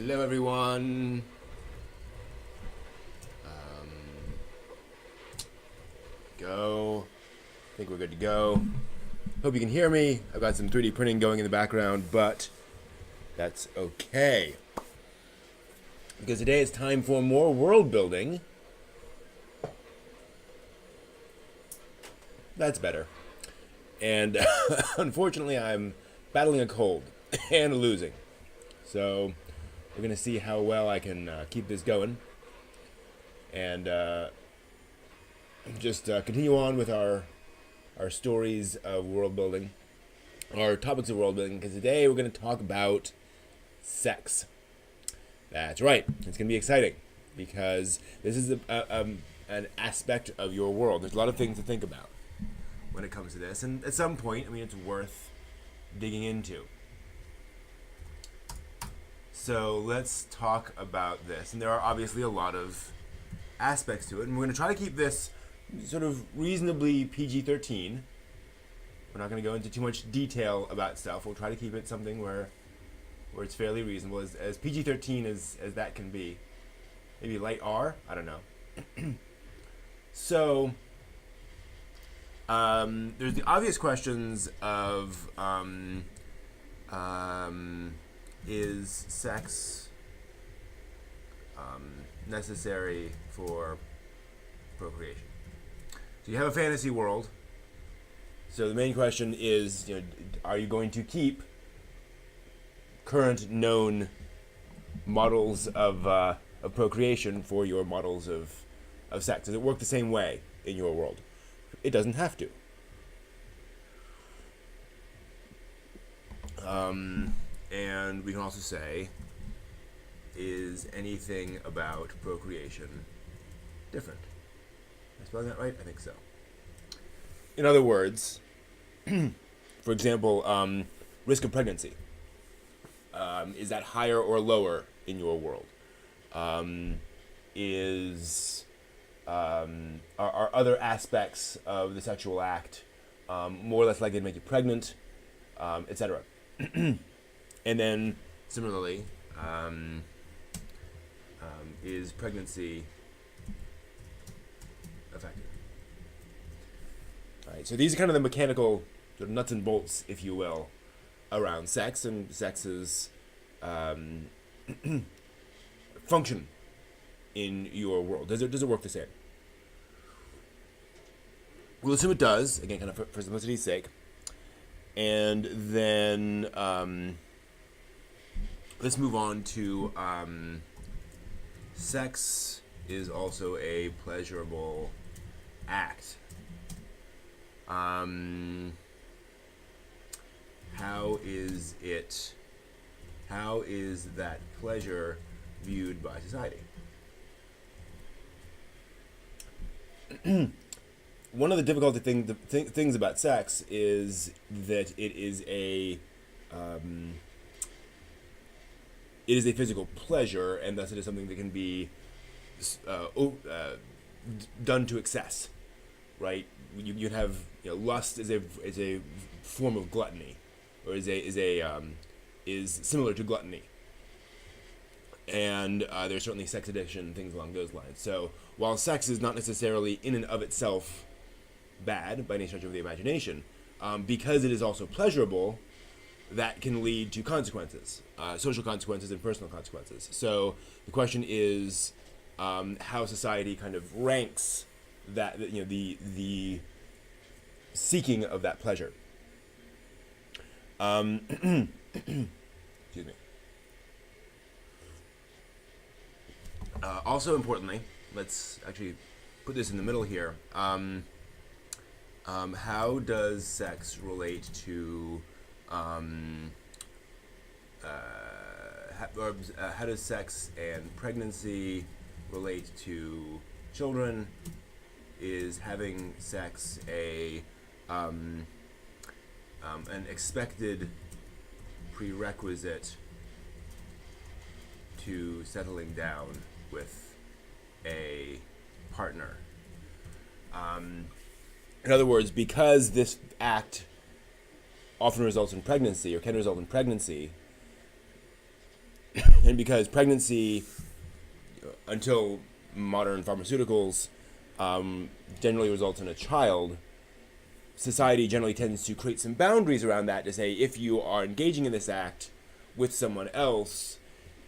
Hello, everyone. Go. I think we're good to go. Hope you can hear me. I've got some 3D printing going in the background, but that's okay. Because today it's time for more world building. That's better. And unfortunately, I'm battling a cold and losing. So we're going to see how well I can keep this going. And just continue on with our stories of world building, our topics of world building, because today we're going to talk about sex. That's right. It's going to be exciting because this is an aspect of your world. There's a lot of things to think about when it comes to this, and at some point, I mean, it's worth digging into. So let's talk about this, and there are obviously a lot of aspects to it, and we're going to try to keep this sort of reasonably PG-13. We're not going to go into too much detail about stuff. We'll try to keep it something where it's fairly reasonable, as PG-13 as that can be. Maybe light R? I don't know. So there's the obvious questions of is sex necessary for procreation? So you have a fantasy world. So the main question is, are you going to keep current known models of procreation for your models of sex? Does it work the same way in your world? It doesn't have to. And we can also say, is anything about procreation different? Am I spelling that right? I think so. In other words, for example, risk of pregnancy. Is that higher or lower in your world? Are other aspects of the sexual act more or less likely to make you pregnant, etc.? And then, similarly, is pregnancy effective? All right, so these are kind of the mechanical sort of nuts and bolts, if you will, around sex and sex's function in your world. Does it work the same? We'll assume it does, again, kind of for simplicity's sake. And then let's move on to sex is also a pleasurable act. How is that pleasure viewed by society? One of the difficult things about sex is that it is a physical pleasure, and thus it is something that can be done to excess, right? You'd have lust is a form of gluttony, or is similar to gluttony, and there's certainly sex addiction, things along those lines. So while sex is not necessarily in and of itself bad by any stretch of the imagination, because it is also pleasurable, that can lead to consequences, social consequences and personal consequences. So the question is how society kind of ranks that, the seeking of that pleasure. Excuse me. Also importantly, let's actually put this in the middle here. How does sex relate to how does sex and pregnancy relate to children? Is having sex an expected prerequisite to settling down with a partner? In other words, because this act often results in pregnancy, or can result in pregnancy, and because pregnancy, until modern pharmaceuticals, generally results in a child, society generally tends to create some boundaries around that to say if you are engaging in this act with someone else,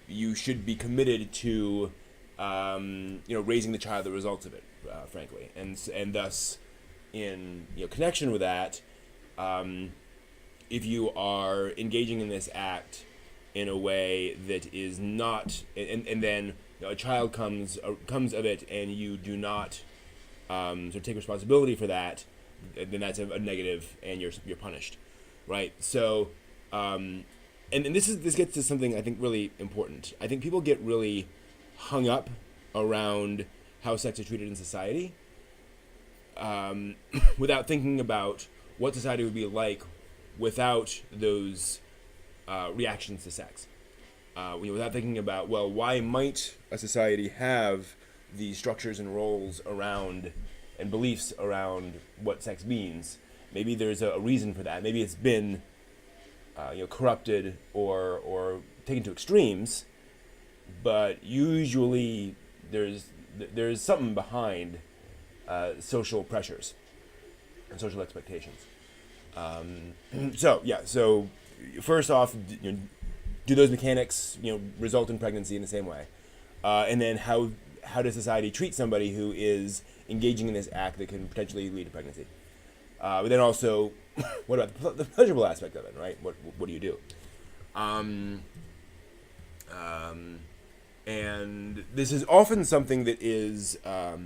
you should be committed to raising the child that results of it, frankly, and thus in connection with that, if you are engaging in this act in a way that is not, and then a child comes of it, and you do not sort of take responsibility for that, then that's a negative, and you're punished, right? So, and this gets to something I think really important. I think people get really hung up around how sex is treated in society, without thinking about what society would be like without those reactions to sex. Without thinking about, well, why might a society have these structures and roles around and beliefs around what sex means? Maybe there's a reason for that. Maybe it's been corrupted or taken to extremes, but usually there's something behind social pressures and social expectations. So first off, do those mechanics result in pregnancy in the same way? And then how does society treat somebody who is engaging in this act that can potentially lead to pregnancy? But then also, what about the pleasurable aspect of it, right? What do you do? And this is often something that is, I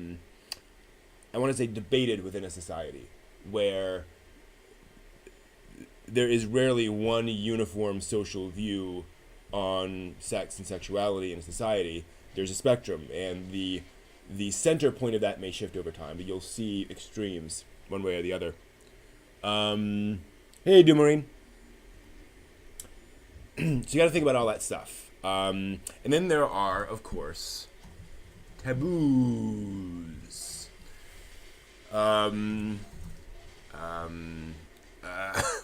want to say, debated within a society, where there is rarely one uniform social view on sex and sexuality in a society. There's a spectrum, and the center point of that may shift over time, but you'll see extremes one way or the other. Hey, Doomarine. So you got to think about all that stuff. And then there are, of course, taboos.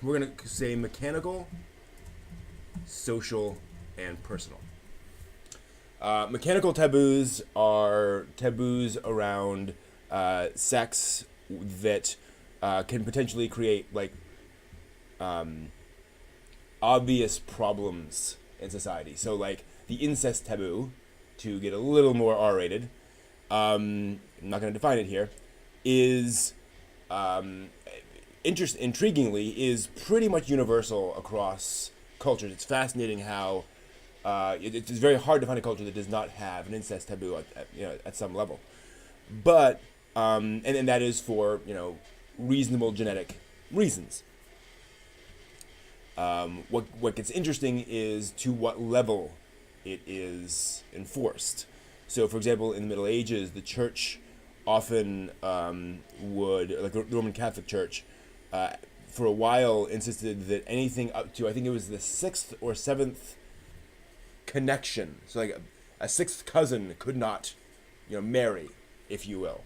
We're going to say mechanical, social, and personal. Mechanical taboos are taboos around sex that can potentially create obvious problems in society. So like the incest taboo, to get a little more R-rated, I'm not going to define it here, is intriguingly is pretty much universal across cultures. It's fascinating how it's very hard to find a culture that does not have an incest taboo at some level. But and that is for reasonable genetic reasons. What gets interesting is to what level it is enforced. So, for example, in the Middle Ages, the Church often would, like the Roman Catholic Church, for a while insisted that anything up to, I think it was the 6th or 7th connection, so like a 6th cousin could not, marry, if you will.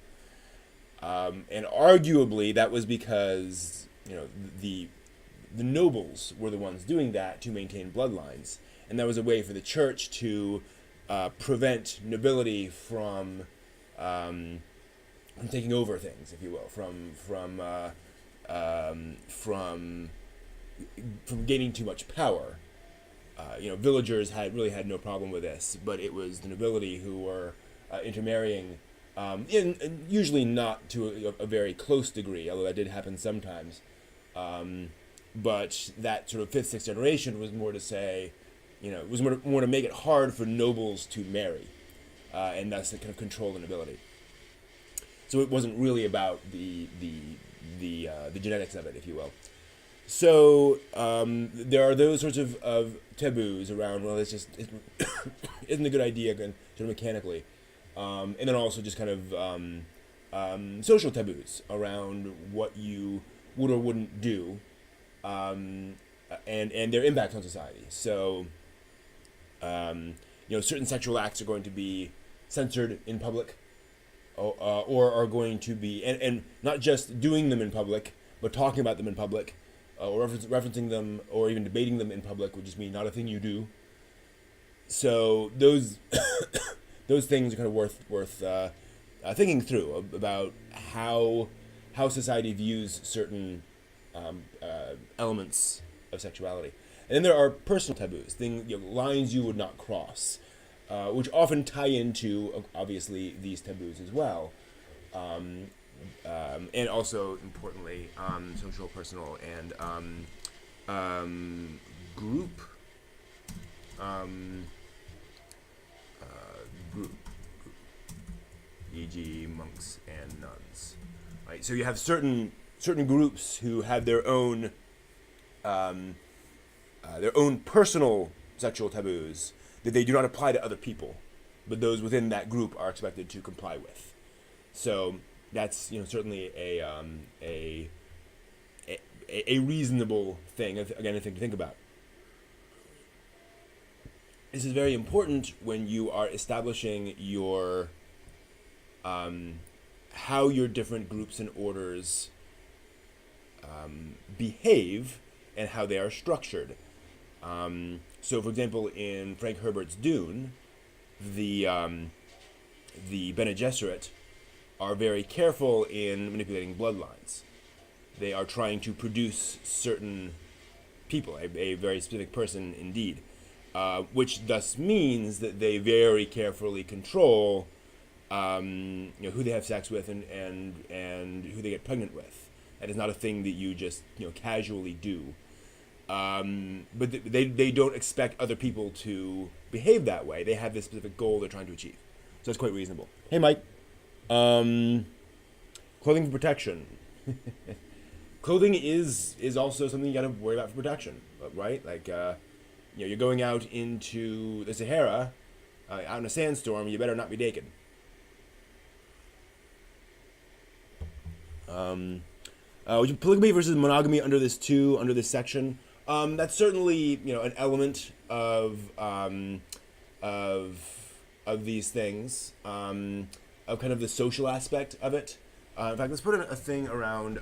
And arguably that was because, the nobles were the ones doing that to maintain bloodlines, and that was a way for the church to prevent nobility from taking over things, if you will, from gaining too much power. Villagers had no problem with this, but it was the nobility who were intermarrying, usually not to a very close degree, although that did happen sometimes. But that sort of 5th, 6th generation was more to say, it was more to make it hard for nobles to marry, and thus to kind of control the nobility. So it wasn't really about the genetics of it, if you will. So there are those sorts of taboos around, well, it's just isn't a good idea, sort of mechanically. And then also just kind of social taboos around what you would or wouldn't do, and their impact on society. So, certain sexual acts are going to be censored in public, or are going to be, and not just doing them in public, but talking about them in public, or referencing them, or even debating them in public would just mean not a thing you do. So those those things are kind of worth thinking through about how society views certain elements of sexuality. And then there are personal taboos, lines you would not cross, which often tie into obviously these taboos as well, and also importantly social, personal, and group. Group, e.g., monks and nuns. Right. So you have certain groups who have their own personal sexual taboos that they do not apply to other people, but those within that group are expected to comply with. So that's certainly a reasonable thing. Again, a thing to think about. This is very important when you are establishing your how your different groups and orders behave and how they are structured. So, for example, in Frank Herbert's Dune, the Bene Gesserit are very careful in manipulating bloodlines. They are trying to produce certain people, a very specific person indeed. Which thus means that they very carefully control, who they have sex with and who they get pregnant with. That is not a thing that you just casually do. But they don't expect other people to behave that way. They have this specific goal they're trying to achieve. So that's quite reasonable. Hey, Mike. Clothing for protection. Clothing is also something you got to worry about for protection, right? Like. You're going out into the Sahara, out in a sandstorm. You better not be naked. Polygamy versus monogamy under this section. That's certainly an element of these things, of kind of the social aspect of it. In fact, let's put in a thing around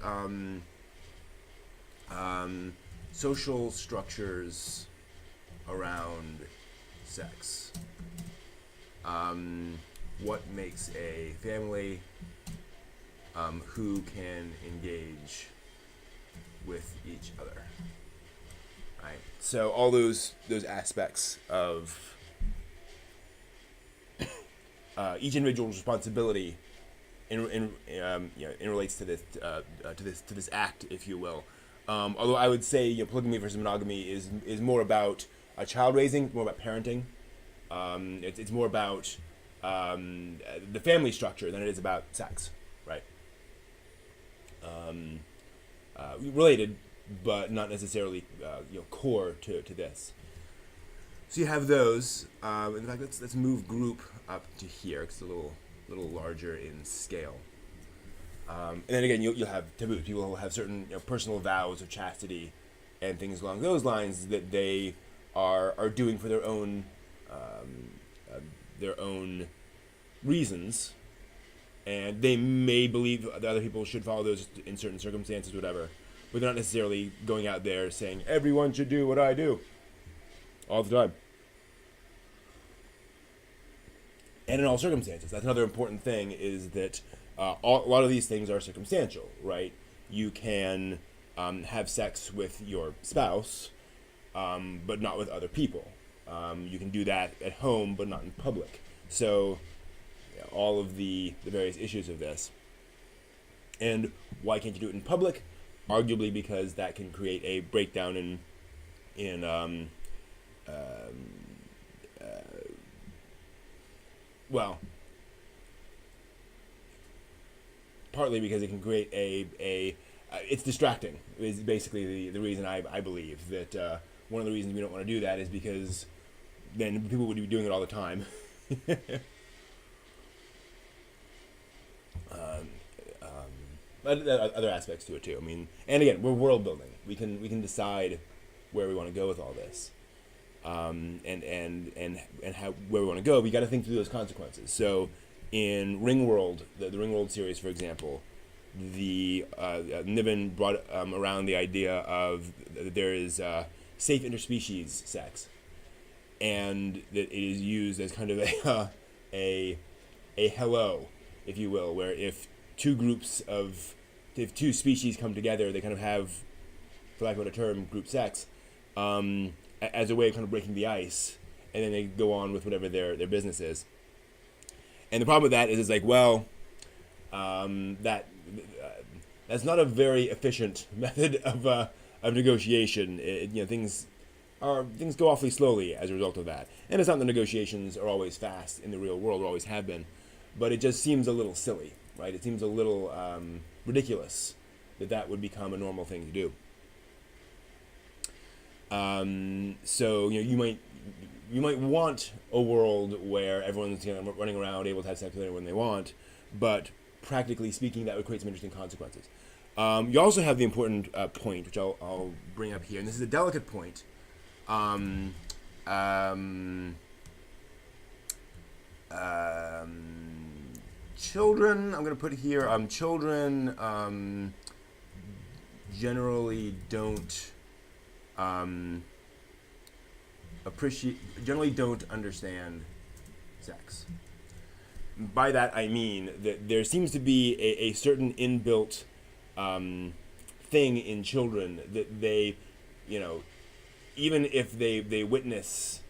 social structures around sex. What makes a family? Who can engage with each other? Right. So all those aspects of each individual's responsibility in relates to this act, if you will. Although I would say polygamy versus monogamy is more about child raising, more about parenting. It's more about the family structure than it is about sex, right? Related, but not necessarily core to this. So you have those. In fact, let's move group up to here because it's a little larger in scale. And then again, you'll have taboos. People will have certain personal vows of chastity and things along those lines that they are doing for their own reasons, and they may believe that other people should follow those in certain circumstances, whatever. But they're not necessarily going out there saying everyone should do what I do all the time. And in all circumstances, that's another important thing, is that a lot of these things are circumstantial, right? You can have sex with your spouse, but not with other people. You can do that at home, but not in public. So all of the various issues of this. And why can't you do it in public? Arguably because that can create a breakdown partly because it can create it's distracting, is basically the reason I believe that one of the reasons we don't want to do that is because then people would be doing it all the time. But other aspects to it too. I mean, and again, we're world building. We can decide where we want to go with all this, and how where we want to go. We got to think through those consequences. So, in Ringworld, the Ringworld series, for example, Niven brought around the idea of there is safe interspecies sex, and that it is used as kind of a hello, if you will, where if two species come together, they kind of have, for lack of a better term, group sex, as a way of kind of breaking the ice, and then they go on with whatever their business is. And the problem with that is, it's like, well, that's not a very efficient method of negotiation. Things go awfully slowly as a result of that. And it's not that negotiations are always fast in the real world, or always have been, but it just seems a little silly, right? It seems a little ridiculous that would become a normal thing to do. So you might want a world where everyone's running around able to have sex with anyone they want, but practically speaking, that would create some interesting consequences. You also have the important point, which I'll bring up here, and this is a delicate point. Children, I'm going to put here, children generally don't generally don't understand sex. By that I mean that there seems to be a certain inbuilt thing in children that they, even if they witness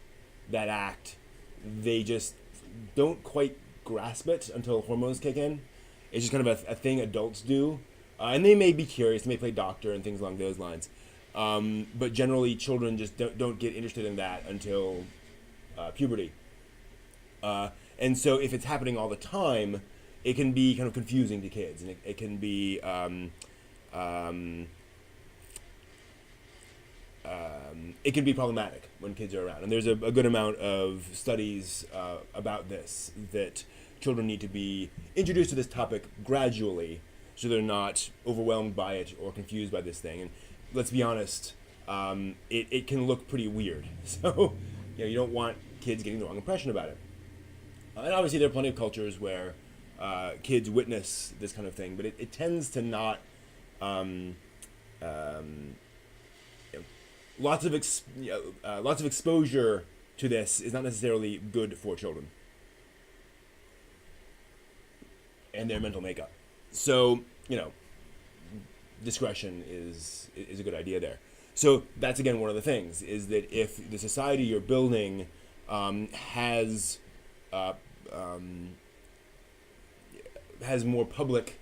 that act, they just don't quite grasp it until hormones kick in. It's just kind of a thing adults do. And they may be curious, they may play doctor and things along those lines. But generally, children just don't get interested in that until puberty. And so if it's happening all the time, it can be kind of confusing to kids, and it can be it can be problematic when kids are around. And there's a good amount of studies about this, that children need to be introduced to this topic gradually, so they're not overwhelmed by it or confused by this thing. And let's be honest, it can look pretty weird. So you don't want kids getting the wrong impression about it. And obviously there are plenty of cultures where kids witness this kind of thing, but it tends to not. Lots of exposure to this is not necessarily good for children and their mental makeup. So discretion is a good idea there. So that's again one of the things, is that if the society you're building has more public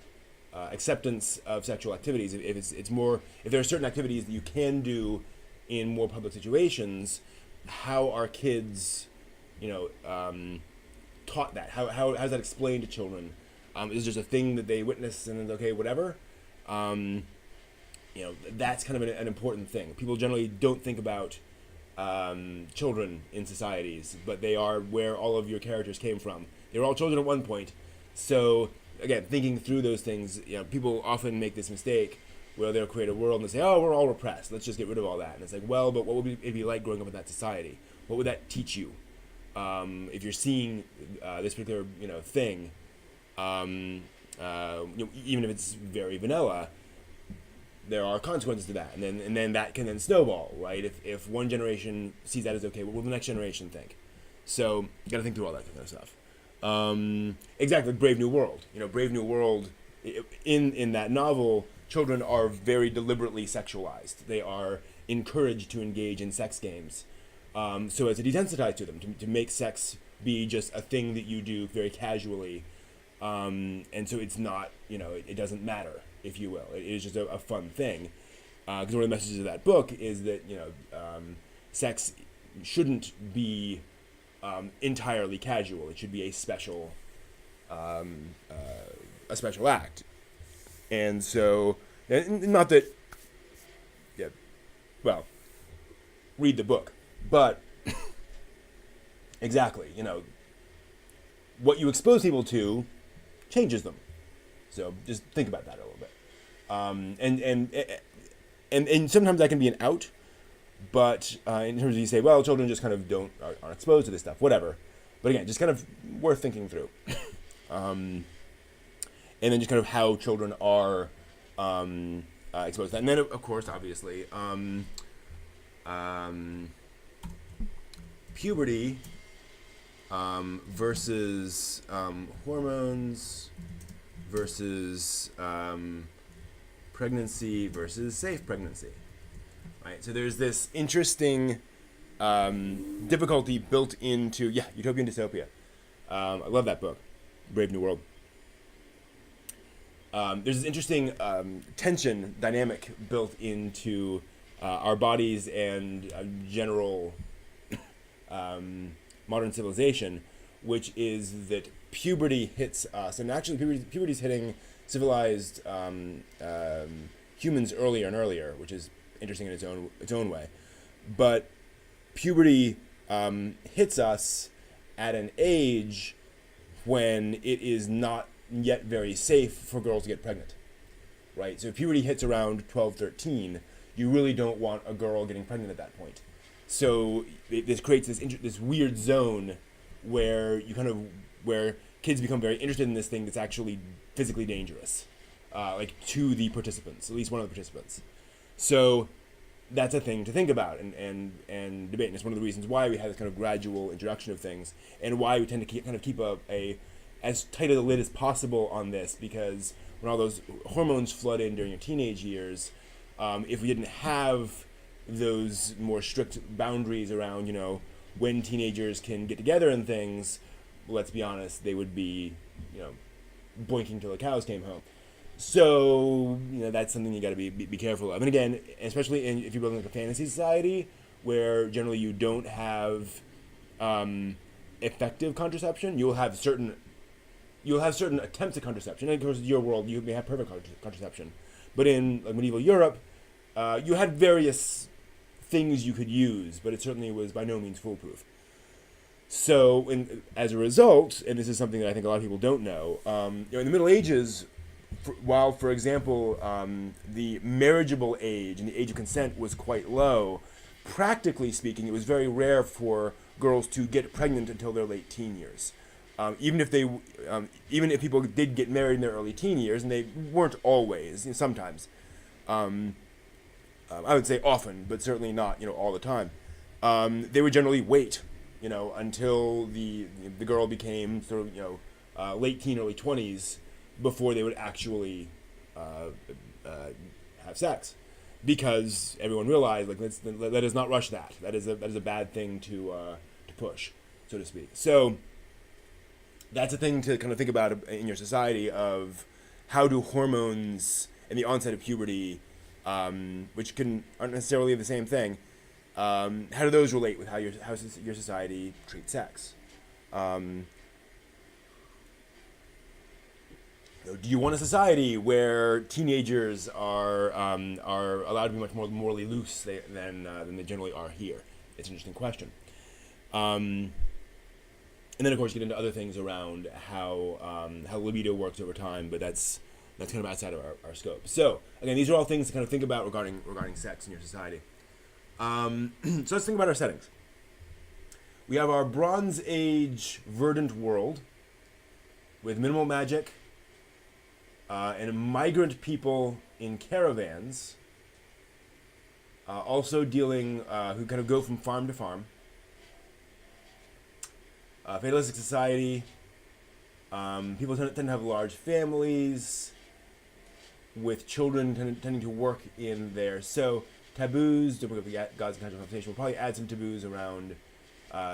acceptance of sexual activities, if there are certain activities that you can do in more public situations, how are kids taught that? How's that explained to children? Is it just a thing that they witness and then, okay, whatever? That's kind of an important thing. People generally don't think about children in societies, but they are where all of your characters came from. They were all children at one point. So again, thinking through those things, people often make this mistake where they'll create a world and they say, oh, we're all repressed, let's just get rid of all that. And it's like, well, but what would it be like growing up in that society? What would that teach you? If you're seeing this particular thing, even if it's very vanilla, there are consequences to that, and then that can then snowball, right? If one generation sees that as okay, what will the next generation think? So you got to think through all that kind of stuff. Exactly, Brave New World. Brave New World. In that novel, children are very deliberately sexualized. They are encouraged to engage in sex games, so as to desensitize to them, to make sex be just a thing that you do very casually, and so it's not, it doesn't matter, if you will. It is just a fun thing. Because one of the messages of that book is that sex shouldn't be entirely casual. It should be a special act. And so, not that, read the book, but exactly, what you expose people to changes them. So just think about that a little bit. And sometimes that can be an out, but in terms of, you say, well, children just kind of aren't exposed to this stuff, whatever. But again, just kind of worth thinking through. And then just kind of how children are exposed to that. And then, of course, obviously, puberty versus hormones versus pregnancy versus safe pregnancy. Right? So there's this interesting difficulty built into Utopia and Dystopia. I love that book, Brave New World. There's this interesting tension dynamic built into our bodies and general modern civilization, which is that puberty hits us, and actually puberty is hitting civilized humans earlier and earlier, which is interesting in its own way. But puberty hits us at an age when it is not yet very safe for girls to get pregnant, right? So if puberty hits around 12, 13, you really don't want a girl getting pregnant at that point. So this creates this weird zone where where kids become very interested in this thing that's actually physically dangerous, like to the participants, at least one of the participants. So that's a thing to think about and debate. And it's one of the reasons why we have this kind of gradual introduction of things, and why we tend to keep a as tight a lid as possible on this, because when all those hormones flood in during your teenage years, if we didn't have those more strict boundaries around, when teenagers can get together and things, let's be honest, they would be, boinking till the cows came home. So, that's something you got to be careful of. And again, especially if you're building like a fantasy society where generally you don't have effective contraception, you'll have certain attempts at contraception. And of course, in your world, you may have perfect contraception. But in medieval Europe, you had various things you could use, but it certainly was by no means foolproof. So, as a result, and this is something that I think a lot of people don't know, in the Middle Ages, while, for example, the marriageable age and the age of consent was quite low, practically speaking, it was very rare for girls to get pregnant until their late teen years. Even if people did get married in their early teen years, and they weren't always, sometimes. I would say often, but certainly not, all the time. They would generally wait, until the girl became sort of, late teen, early 20s before they would actually have sex, because everyone realized let us not rush that. That is a bad thing to push, so to speak. So that's a thing to kind of think about in your society of how do hormones and the onset of puberty, which aren't necessarily the same thing, how do those relate with how your society treats sex? Do you want a society where teenagers are allowed to be much more morally loose than they generally are here? It's an interesting question. And then, of course, you get into other things around how libido works over time, but that's kind of outside of our scope. So, again, these are all things to kind of think about regarding sex in your society. So let's think about our settings. We have our Bronze Age verdant world with minimal magic and migrant people in caravans, also dealing, who kind of go from farm to farm. Fatalistic society, people tend to have large families with children tending to work in there. So taboos, don't bring up the gods and kinds of conversation, we'll probably add some taboos around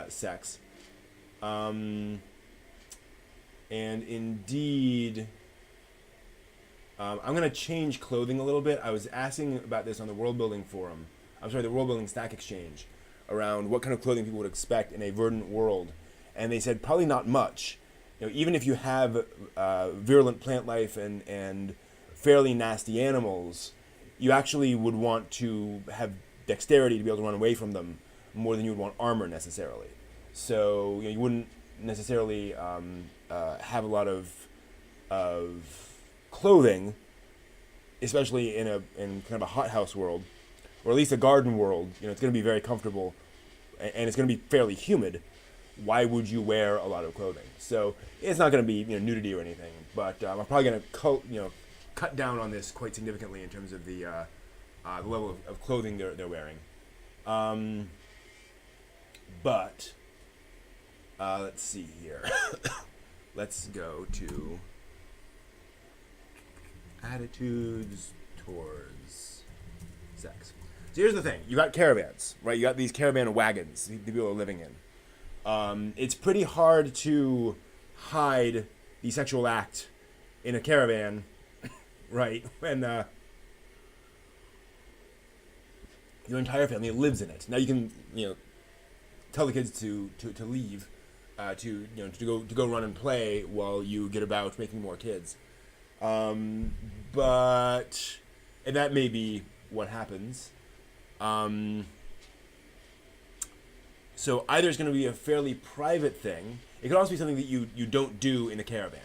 sex. And indeed, I'm going to change clothing a little bit. I was asking about this on the Worldbuilding forum. The Worldbuilding Stack Exchange, around what kind of clothing people would expect in a verdant world. And they said probably not much. Even if you have virulent plant life and fairly nasty animals, you actually would want to have dexterity to be able to run away from them more than you would want armor necessarily. So you wouldn't necessarily have a lot of clothing, especially in kind of a hothouse world, or at least a garden world. It's going to be very comfortable, and it's going to be fairly humid. Why would you wear a lot of clothing? So it's not going to be nudity or anything, but I'm probably going to cut down on this quite significantly in terms of the level of clothing they're wearing. But let's see here. Let's go to attitudes towards sex. So here's the thing. You got caravans, right? You got these caravan wagons the people are living in. It's pretty hard to hide the sexual act in a caravan, right? When your entire family lives in it. Now you can, tell the kids to leave, to go run and play while you get about making more kids. And that may be what happens. So either it's going to be a fairly private thing. It could also be something that you don't do in a caravan,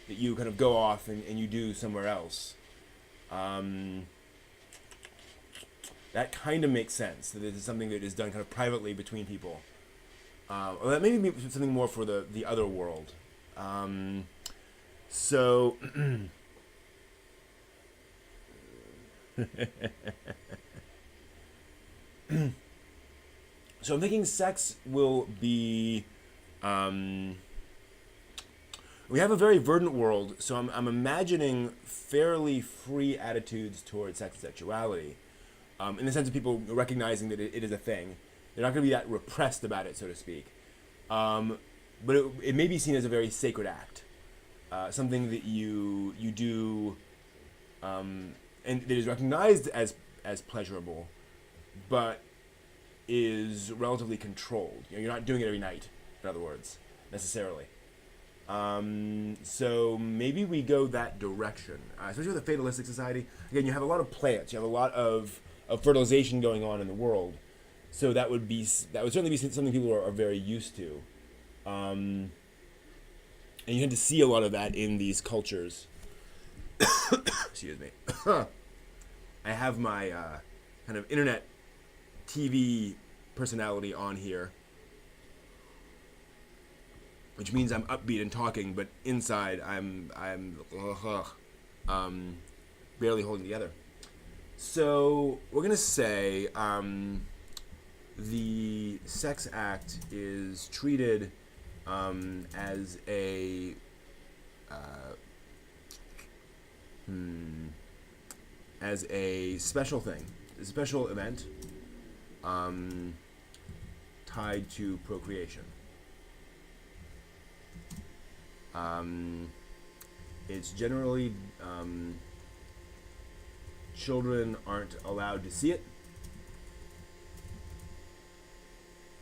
that you kind of go off and you do somewhere else. That kind of makes sense. That this is something that is done kind of privately between people. Or that maybe be something more for the other world. So so I'm thinking sex will be. We have a very verdant world, so I'm imagining fairly free attitudes towards sex and sexuality, in the sense of people recognizing that it is a thing. They're not going to be that repressed about it, so to speak. But it may be seen as a very sacred act, something that you do, and that is recognized as pleasurable, but is relatively controlled. You're not doing it every night, in other words, necessarily. So maybe we go that direction, especially with a fatalistic society. Again, you have a lot of plants, you have a lot of fertilization going on in the world, so that would certainly be something people are very used to, and you tend to see a lot of that in these cultures. Excuse me. I have my kind of internet TV personality on here, which means I'm upbeat and talking, but inside I'm barely holding together. So we're gonna say the sex act is treated as a special thing, a special event tied to procreation. It's generally children aren't allowed to see it.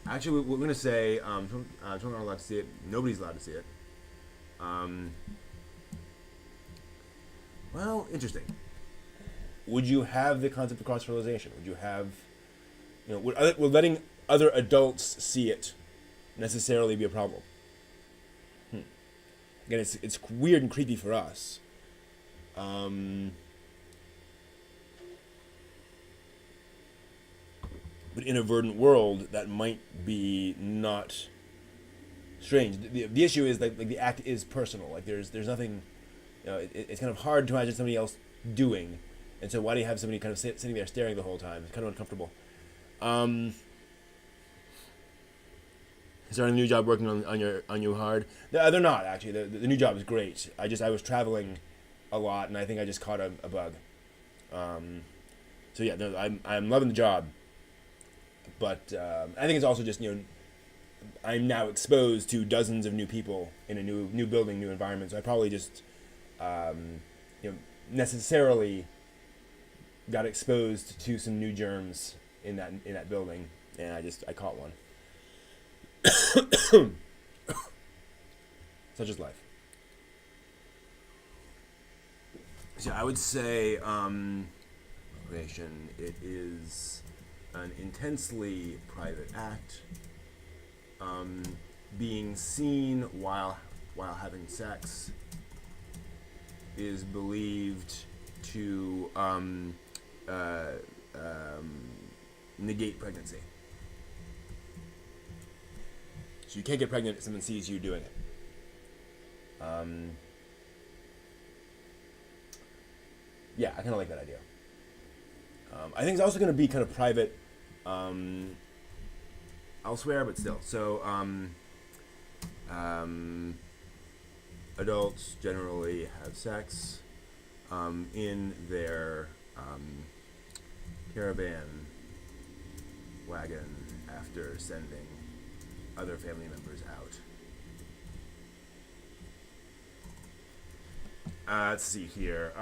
Actually, we're going to say children aren't allowed to see it. Nobody's allowed to see it. Well, interesting. Would you have the concept of cross-fertilization? Would you have, would letting other adults see it necessarily be a problem? Again, it's weird and creepy for us. But in a verdant world, that might be not strange. The issue is like the act is personal. Like there's nothing, it's kind of hard to imagine somebody else doing. And so why do you have somebody kind of sitting there staring the whole time? It's kind of uncomfortable. Starting a new job, working on you hard. They're not actually. The new job is great. I was traveling a lot, and I think I just caught a bug. So yeah, no, I'm loving the job, but I think it's also just I'm now exposed to dozens of new people in a new building, new environment. So I probably just necessarily got exposed to some new germs in that building, and I caught one. Such is life. So I would say, it is an intensely private act. Being seen while having sex is believed to negate pregnancy. So you can't get pregnant if someone sees you doing it. Yeah, I kind of like that idea. I think it's also going to be kind of private. elsewhere, but still. So, adults generally have sex in their caravan wagon after sending other family members out. Let's see here.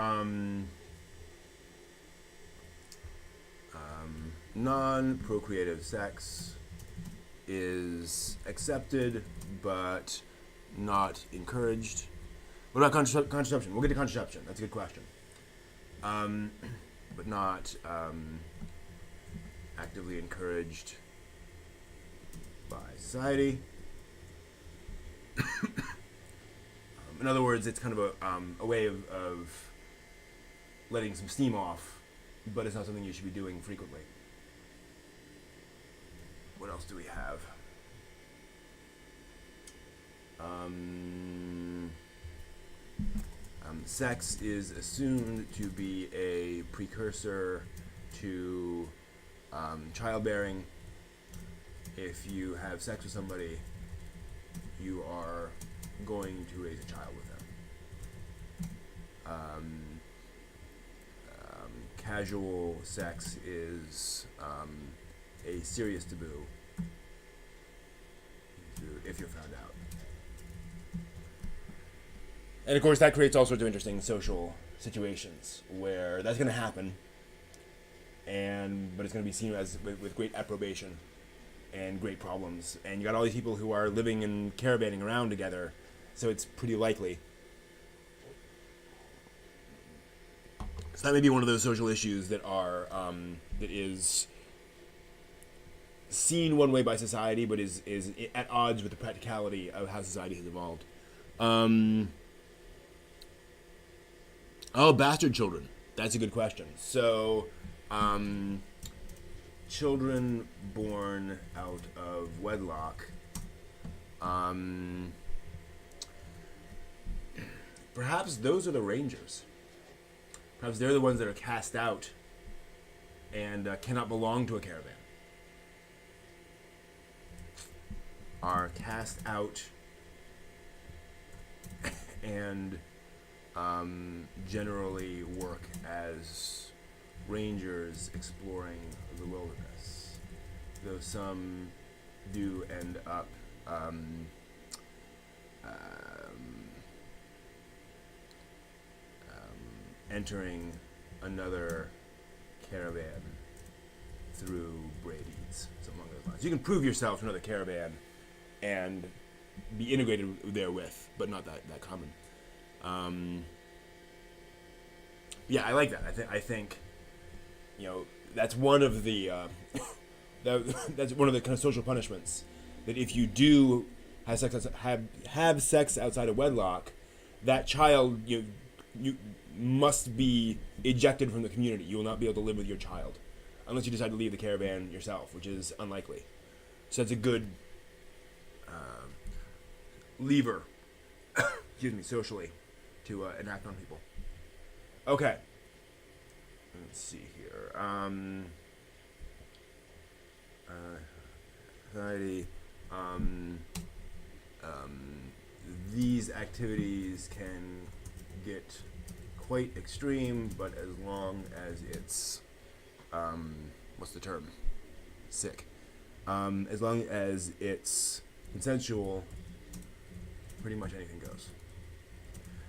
Non-procreative sex is accepted but not encouraged. What about contraception? We'll get to contraception. That's a good question. But not actively encouraged by society. In other words, it's kind of a way of letting some steam off, but it's not something you should be doing frequently. What else do we have? Sex is assumed to be a precursor to childbearing. If you have sex with somebody, you are going to raise a child with them. Casual sex is a serious taboo if you're found out. And of course that creates all sorts of interesting social situations where that's going to happen, but it's going to be seen as with great approbation and great problems. And you got all these people who are living and caravanning around together, so it's pretty likely. So that may be one of those social issues that is seen one way by society, but is at odds with the practicality of how society has evolved. Bastard children. That's a good question. So, children born out of wedlock, perhaps those are the rangers. Perhaps they're the ones that are cast out and cannot belong to a caravan. Are cast out and generally work as rangers exploring the wilderness, though some do end up entering another caravan through Brady's, something along those lines. You can prove yourself to another caravan and be integrated therewith, but not that common. Yeah, I like that. I think that's one of the that's one of the kind of social punishments, that if you do have sex outside of wedlock, that child you must be ejected from the community. You will not be able to live with your child unless you decide to leave the caravan yourself, which is unlikely. So that's a good lever, socially, to enact on people. Okay. Let's see here. Society. These activities can get quite extreme, but as long as it's what's the term? Sick. As long as it's consensual, pretty much anything goes.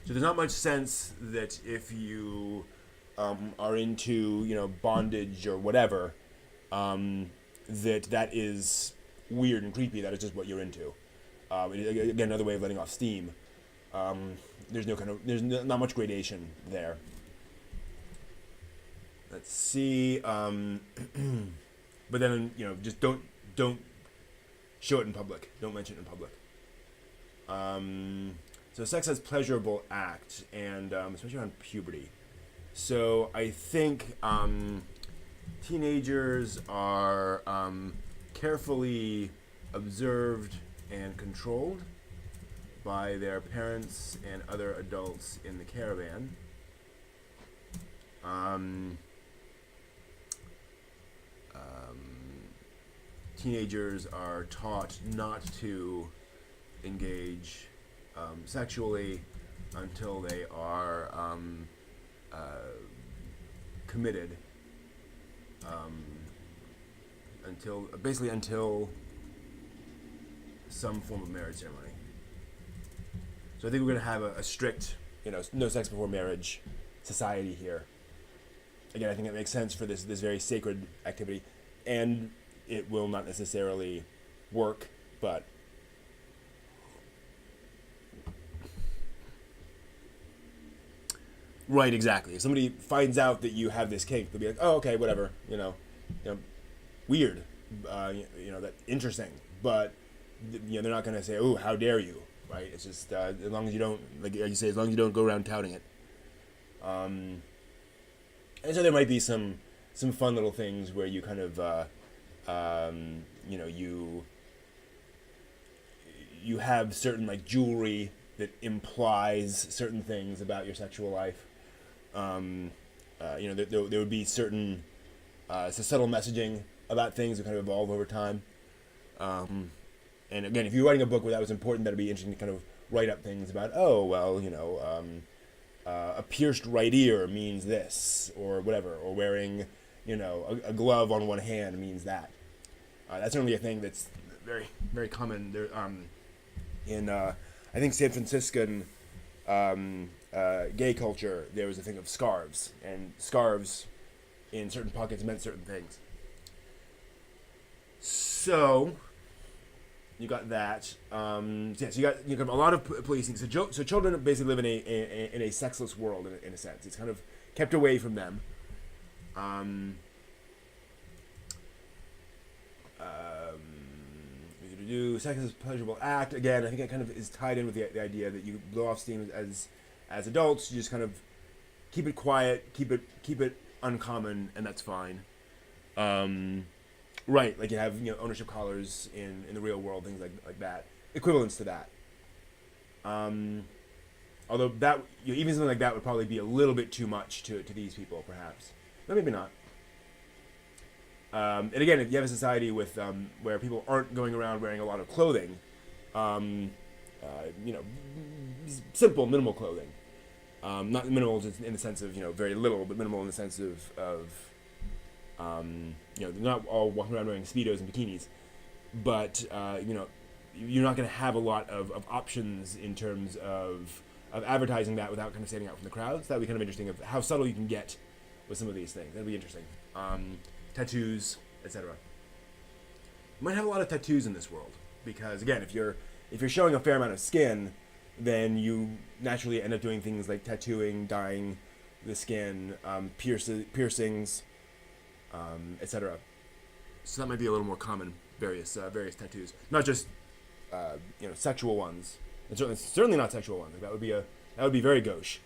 So there's not much sense that if you are into bondage or whatever, that is weird and creepy. That is just what you're into. Again, another way of letting off steam. There's not much gradation there. Let's see. But then just don't show it in public. Don't mention it in public. So sex as pleasurable act, and especially around puberty. So I think teenagers are carefully observed and controlled by their parents and other adults in the caravan. teenagers are taught not to engage sexually until they are committed, until some form of marriage ceremony. So I think we're going to have a strict, no sex before marriage society here. Again, I think it makes sense for this very sacred activity, and it will not necessarily work, but right, exactly. If somebody finds out that you have this kink, they'll be like, "Oh, okay, whatever," weird, that interesting, but they're not going to say, "Oh, how dare you," right? It's just as long as you don't, like you say, as long as you don't go around touting it. And so there might be some fun little things where you kind of, you have certain like jewelry that implies certain things about your sexual life. There would be certain subtle messaging about things that kind of evolve over time. And again, if you're writing a book where that was important, that'd be interesting to kind of write up things about, a pierced right ear means this, or whatever, or wearing, a glove on one hand means that. That's certainly a thing that's very, very common. There, in I think San Franciscan gay culture, there was a thing of scarves, and scarves in certain pockets meant certain things. So you got that. So you got a lot of policing. So children basically live in a sexless world in a sense. It's kind of kept away from them. Sex is a pleasurable act. Again, I think it kind of is tied in with the idea that you blow off steam as adults. You just kind of keep it quiet, keep it uncommon, and that's fine. Right, like you have ownership collars in the real world, things like that, equivalents to that. Although that even something like that would probably be a little bit too much to these people, perhaps, but maybe not. And again, if you have a society with where people aren't going around wearing a lot of clothing, simple, minimal clothing, not minimal in the sense of very little, but minimal in the sense of they're not all walking around wearing Speedos and bikinis, but you're not going to have a lot of options in terms of advertising that without kind of standing out from the crowds. That'd be kind of interesting of how subtle you can get with some of these things. That'd be interesting. Tattoos, etc. You might have a lot of tattoos in this world because again, if you're showing a fair amount of skin, then you naturally end up doing things like tattooing, dyeing the skin, piercings, etc. So that might be a little more common. Various tattoos, not just sexual ones, and certainly not sexual ones. That would be very gauche,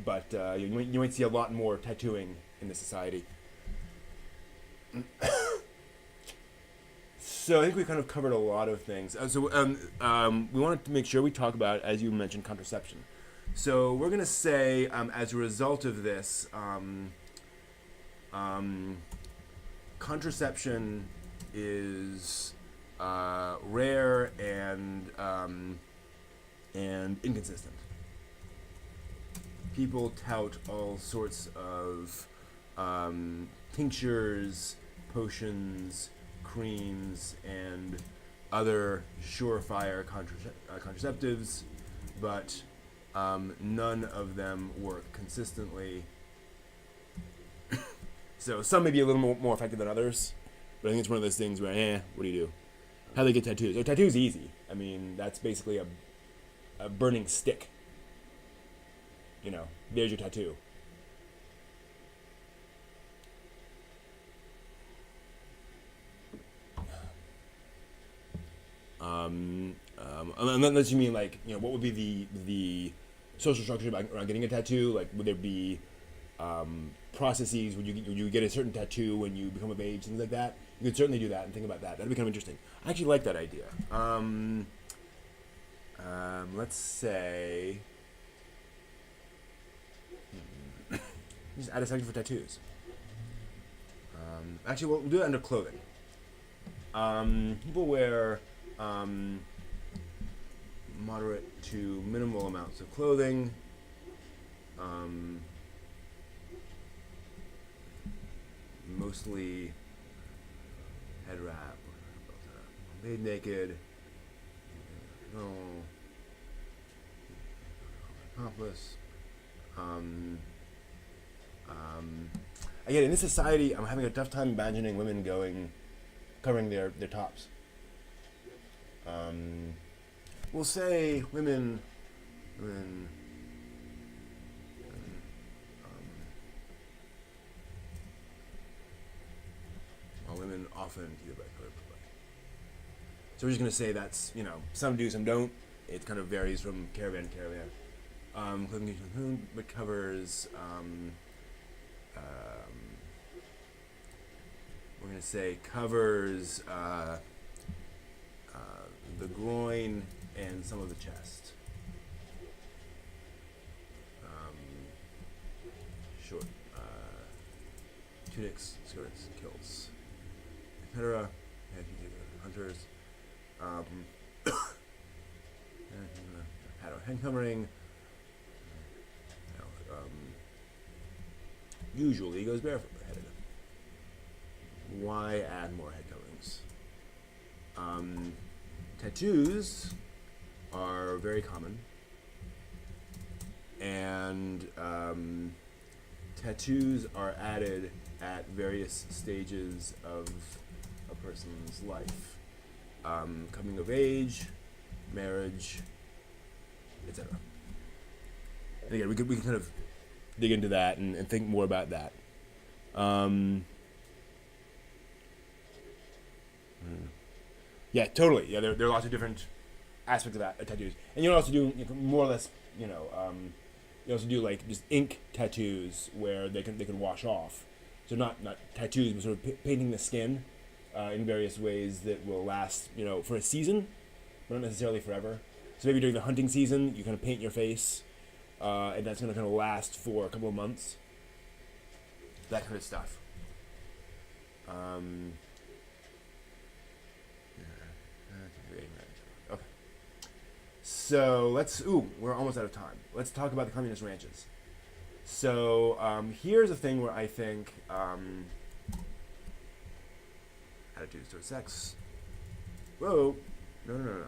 but you might see a lot more tattooing in the society. So I think we kind of covered a lot of things. We wanted to make sure we talk about, as you mentioned, contraception. So we're gonna say, as a result of this, contraception is rare and inconsistent. People tout all sorts of tinctures, potions, creams, and other surefire contraceptives, but none of them work consistently. So some may be a little more effective than others, but I think it's one of those things where, what do you do? How do they get tattoos? Oh, tattoo's easy. I mean, that's basically a burning stick. There's your tattoo. Unless you mean what would be the social structure around getting a tattoo? Like, would there be processes? Would you get a certain tattoo when you become of age? Things like that. You could certainly do that and think about that. That'd be kind of interesting. I actually like that idea. Let's say just add a section for tattoos. Actually, we'll do it under clothing. People wear moderate to minimal amounts of clothing. Mostly head wrap, made naked, no accomplice. Again, in this society, I'm having a tough time imagining women covering their tops. We'll say women, women often do by cover. So we're just gonna say that's, some do, some don't. It kind of varies from caravan to caravan. Clothing but covers. We're gonna say covers the groin and some of the chest. Short tunics, skirts, kilts, etc. Hunters. Hat or head covering. Usually goes barefoot-headed. Why add more head coverings? Tattoos are very common, and tattoos are added at various stages of a person's life. Coming of age, marriage, etc. And again, we can kind of dig into that and think more about that. Yeah, totally. Yeah, there are lots of different aspects of that tattoos, and you can also do more or less. You also do like just ink tattoos where they can wash off. So not tattoos, but sort of painting the skin in various ways that will last, for a season, but not necessarily forever. So maybe during the hunting season, you kind of paint your face, and that's going to kind of last for a couple of months. That kind of stuff. Okay. So we're almost out of time. Let's talk about the communist ranches. So here's a thing where I think attitudes towards sex. Whoa. No.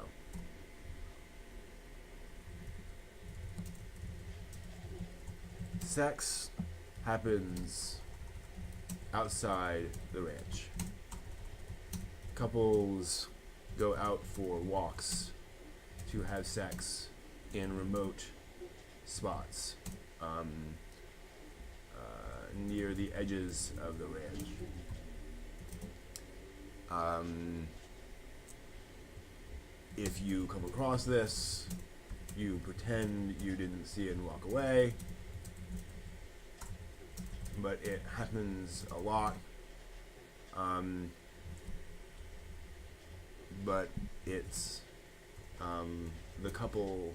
Sex happens outside the ranch. Couples go out for walks to have sex in remote spots near the edges of the ranch. If you come across this, you pretend you didn't see it and walk away. But it happens a lot. But it's the couple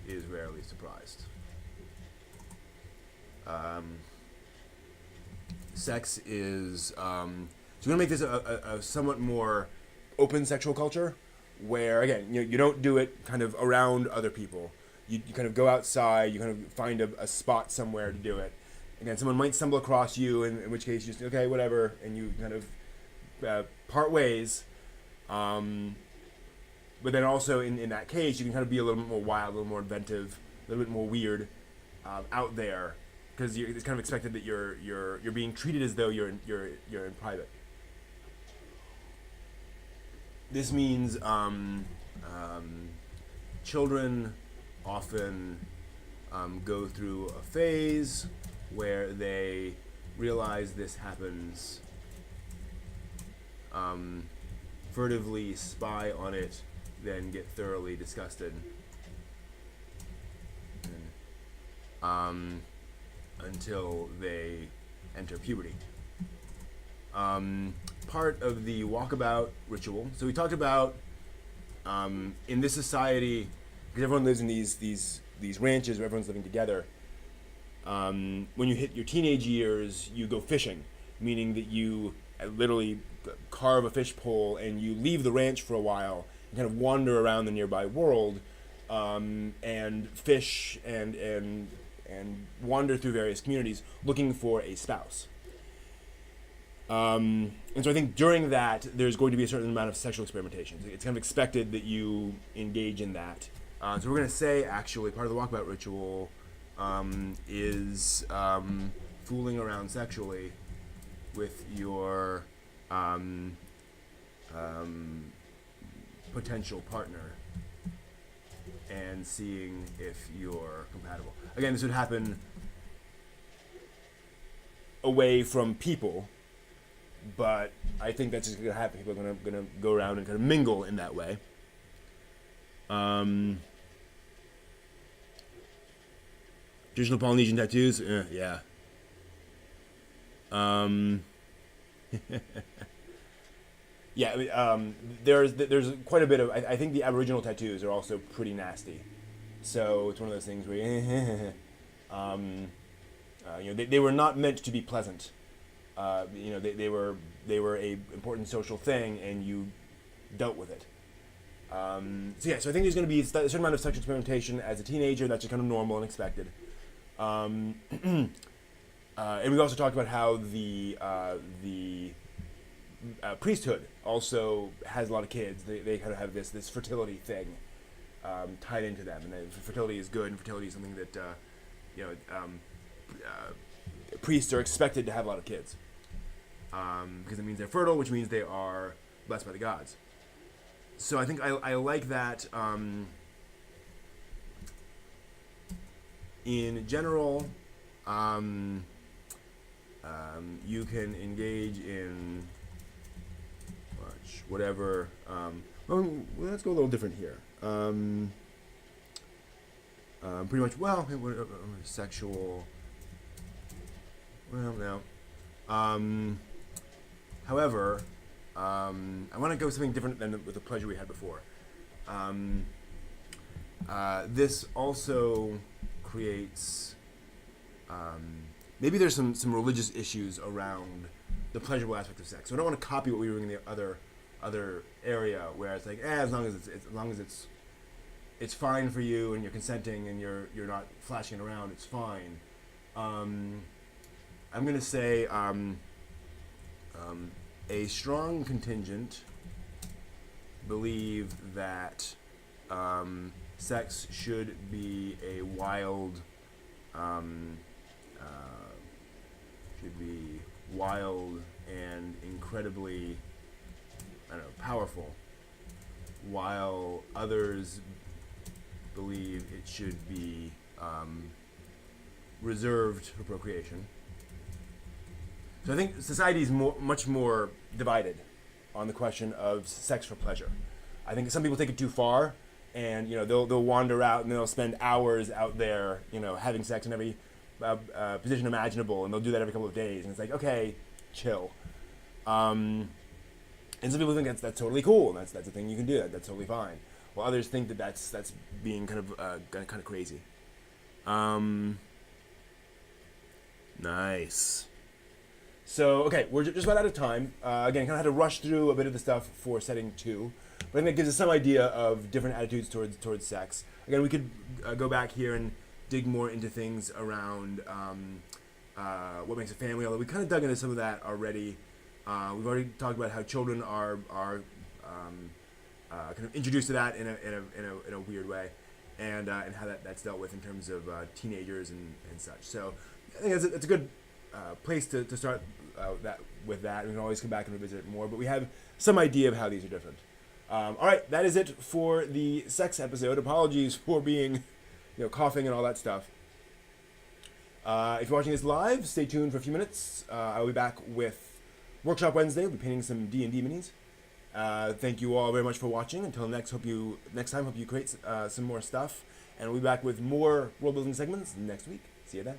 is rarely surprised. Sex is so we're gonna make this a somewhat more open sexual culture, where again you don't do it kind of around other people. You kind of go outside. You kind of find a spot somewhere to do it. Again, someone might stumble across you, in which case you just okay, whatever, and you kind of part ways. But then also in that case, you can kind of be a little bit more wild, a little more inventive, a little bit more weird out there, because it's kind of expected that you're being treated as though you're in private. This means children often go through a phase where they realize this happens, furtively spy on it, then get thoroughly disgusted, until they enter puberty. Part of the walkabout ritual. So we talked about in this society, because everyone lives in these ranches where everyone's living together. When you hit your teenage years, you go fishing, meaning that you literally carve a fish pole and you leave the ranch for a while and kind of wander around the nearby world, and fish and wander through various communities looking for a spouse. And so I think during that, there's going to be a certain amount of sexual experimentation. It's kind of expected that you engage in that. So we're going to say, actually, part of the walkabout ritual is fooling around sexually with your potential partner and seeing if you're compatible. Again, this would happen away from people, but I think that's just going to happen. People are going to go around and kind of mingle in that way. Traditional Polynesian tattoos, yeah. Yeah, I mean, there's quite a bit of. I think the Aboriginal tattoos are also pretty nasty. So it's one of those things where they were not meant to be pleasant. They were a important social thing, and you dealt with it. So I think there's going to be a certain amount of sexual experimentation as a teenager. That's just kind of normal and expected. And we also talked about how the priesthood also has a lot of kids. They kind of have this fertility thing tied into them, and fertility is good, and fertility is something that priests are expected to have a lot of kids because it means they're fertile, which means they are blessed by the gods. So I think I like that. In general, you can engage in whatever. Let's go a little different here. Pretty much. Well, sexual. Well, no. However, I want to go something different than with the pleasure we had before. This also creates. Maybe there's some religious issues around the pleasurable aspect of sex. So I don't want to copy what we were doing in the other area where it's like, as long as it's fine for you and you're consenting and you're not flashing it around, it's fine. I'm gonna say a strong contingent believe that sex should be a wild. Should be wild and incredibly, powerful, while others believe it should be reserved for procreation. So I think society is much more divided on the question of sex for pleasure. I think some people take it too far, and they'll wander out and they'll spend hours out there, having sex in every position imaginable, and they'll do that every couple of days, and it's like, okay, chill. And some people think that's totally cool, and that's a thing you can do. That's totally fine. While others think that's being kind of crazy. Nice. So, okay, we're just about out of time. Again, kind of had to rush through a bit of the stuff for setting 2. But I think that gives us some idea of different attitudes towards sex. Again, we could go back here and dig more into things around what makes a family, although we kind of dug into some of that already. We've already talked about how children are kind of introduced to that in a weird way, and how that's dealt with in terms of teenagers and such. So I think it's a good place to start with that. We can always come back and revisit it more, but we have some idea of how these are different. All right, that is it for the sex episode. Apologies for being, coughing and all that stuff. If you're watching this live, stay tuned for a few minutes. I'll be back with Workshop Wednesday. We'll be painting some D&D minis. Thank you all very much for watching. Until next time, hope you create some more stuff. And we'll be back with more world building segments next week. See you then.